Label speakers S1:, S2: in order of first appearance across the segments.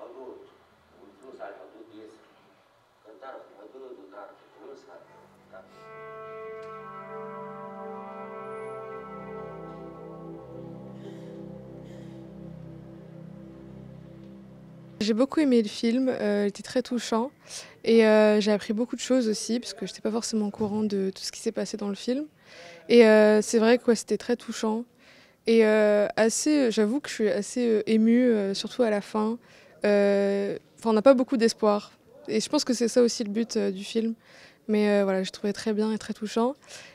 S1: حدود والفلوس على الحدود دي كان تعرف الحدود وتعرف الفلوس
S2: J'ai beaucoup aimé le film, il était très touchant et j'ai appris beaucoup de choses aussi parce que je n'étais pas forcément au courant de tout ce qui s'est passé dans le film et c'est vrai que ouais, c'était très touchant et j'avoue que je suis assez émue, surtout à la fin. On n'a pas beaucoup d'espoir et je pense que c'est ça aussi le but du film. Mais voilà, j'ai trouvé très bien et très touchant.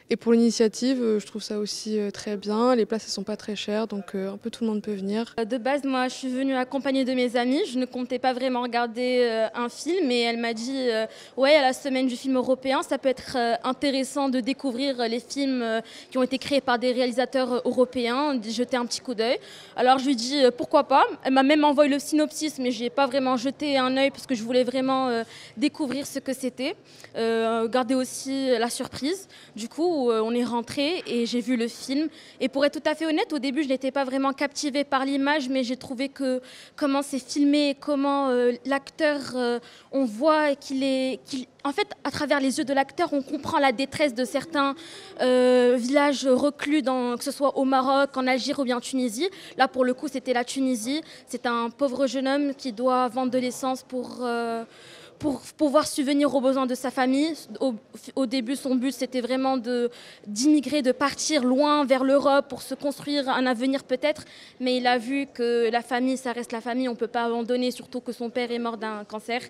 S2: Et pour l'initiative, je trouve ça aussi très bien. Les places, elles sont pas très chères, donc un peu tout le monde peut venir.
S3: De base, moi, je suis venue accompagnée de mes amies. Je ne comptais pas vraiment regarder un film, et elle m'a dit ouais, à la semaine du film européen, ça peut être intéressant de découvrir les films qui ont été créés par des réalisateurs européens, d'y jeter un petit coup d'œil. Alors je lui dis pourquoi pas. Elle m'a même envoyé le synopsis, mais je n'ai pas vraiment jeté un œil parce que je voulais vraiment découvrir ce que c'était. Garder aussi la surprise. Du coup, on est rentré et j'ai vu le film. Et pour être tout à fait honnête, au début, je n'étais pas vraiment captivée par l'image, mais j'ai trouvé que comment c'est filmé, comment l'acteur, on voit en fait, à travers les yeux de l'acteur, on comprend la détresse de certains villages reclus, que ce soit au Maroc, en Algérie ou bien en Tunisie. Là, pour le coup, c'était la Tunisie. C'est un pauvre jeune homme qui doit vendre de l'essence pour pouvoir subvenir aux besoins de sa famille. Au début, son but, c'était vraiment d'immigrer, de partir loin vers l'Europe pour se construire un avenir peut-être. Mais il a vu que la famille, ça reste la famille, on ne peut pas abandonner, surtout que son père est mort d'un cancer.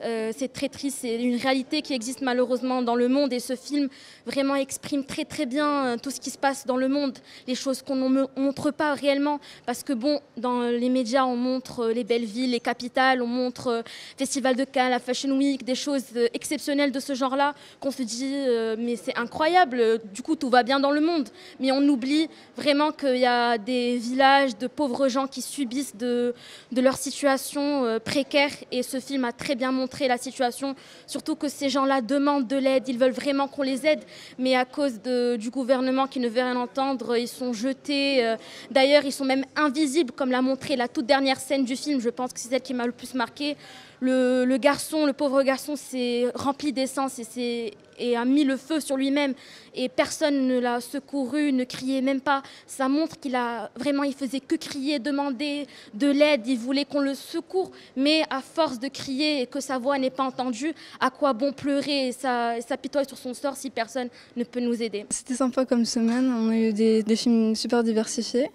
S3: C'est très triste, c'est une réalité qui existe malheureusement dans le monde. Et ce film vraiment exprime très très bien tout ce qui se passe dans le monde, les choses qu'on ne montre pas réellement. Parce que bon, dans les médias, on montre les belles villes, les capitales, on montre Festival de Cannes, la Fashion Week, des choses exceptionnelles de ce genre-là, qu'on se dit mais c'est incroyable, du coup tout va bien dans le monde. Mais on oublie vraiment qu'il y a des villages de pauvres gens qui subissent de leur situation précaire, et ce film a très bien montré la situation, surtout que ces gens-là demandent de l'aide, ils veulent vraiment qu'on les aide, mais à cause du gouvernement qui ne veut rien entendre, ils sont jetés. D'ailleurs, ils sont même invisibles, comme l'a montré la toute dernière scène du film, je pense que c'est celle qui m'a le plus marqué. Le pauvre garçon, s'est rempli d'essence et a mis le feu sur lui-même. Et personne ne l'a secouru, ne criait même pas. Ça montre il faisait que crier, demander de l'aide. Il voulait qu'on le secoure. Mais à force de crier et que sa voix n'est pas entendue, à quoi bon pleurer et s'apitoyer sur son sort si personne ne peut nous aider?
S4: C'était sympa comme semaine. On a eu des films super diversifiés.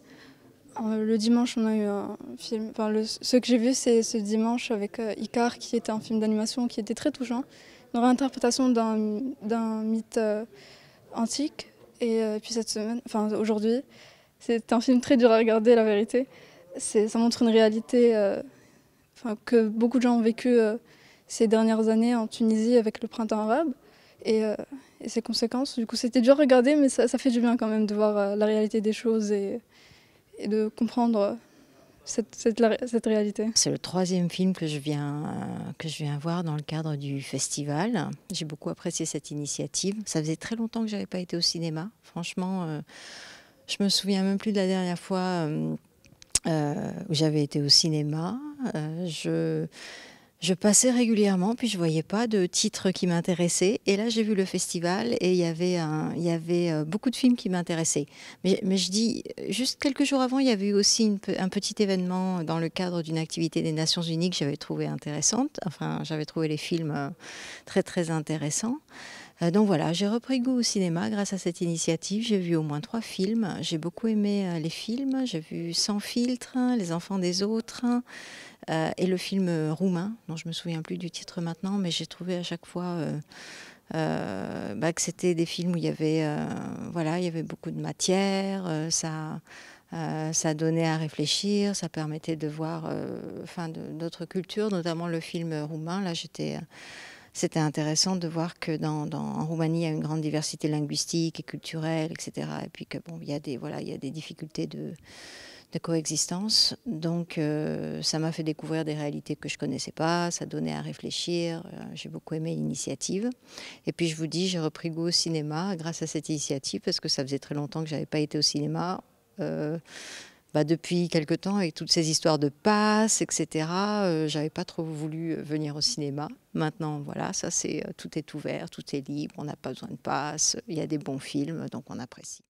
S4: Le dimanche, on a eu un film. Ce que j'ai vu, c'est ce dimanche avec Icar, qui était un film d'animation qui était très touchant. Une réinterprétation d'un mythe antique. Et puis aujourd'hui, c'est un film très dur à regarder, la vérité. Ça montre une réalité que beaucoup de gens ont vécue ces dernières années en Tunisie avec le printemps arabe et ses conséquences. Du coup, c'était dur à regarder, mais ça fait du bien quand même de voir la réalité des choses et de comprendre cette réalité.
S5: C'est le troisième film que je viens voir dans le cadre du festival. J'ai beaucoup apprécié cette initiative. Ça faisait très longtemps que je n'avais pas été au cinéma. Franchement, je me souviens même plus de la dernière fois où j'avais été au cinéma. Je passais régulièrement, puis je voyais pas de titres qui m'intéressaient. Et là, j'ai vu le festival et il y avait beaucoup de films qui m'intéressaient. Mais je dis, juste quelques jours avant, il y avait eu aussi un petit événement dans le cadre d'une activité des Nations Unies que j'avais trouvé intéressante. Enfin, j'avais trouvé les films très, très intéressants. Donc voilà, j'ai repris goût au cinéma grâce à cette initiative. J'ai vu au moins 3 films. J'ai beaucoup aimé les films. J'ai vu Sans filtre, Les enfants des autres et le film roumain, dont je ne me souviens plus du titre maintenant, mais j'ai trouvé à chaque fois que c'était des films où il y avait beaucoup de matière, ça donnait à réfléchir, ça permettait de voir d'autres cultures, notamment le film roumain. Là, c'était intéressant de voir que en Roumanie, il y a une grande diversité linguistique et culturelle, etc. Et puis que il y a des difficultés de coexistence. Donc, ça m'a fait découvrir des réalités que je ne connaissais pas, ça donnait à réfléchir. J'ai beaucoup aimé l'initiative. Et puis, je vous dis, j'ai repris goût au cinéma grâce à cette initiative, parce que ça faisait très longtemps que je n'avais pas été au cinéma. depuis quelque temps, avec toutes ces histoires de passe, etc., j'avais pas trop voulu venir au cinéma. Maintenant, voilà, tout est ouvert, tout est libre, on n'a pas besoin de passe, il y a des bons films, donc on apprécie.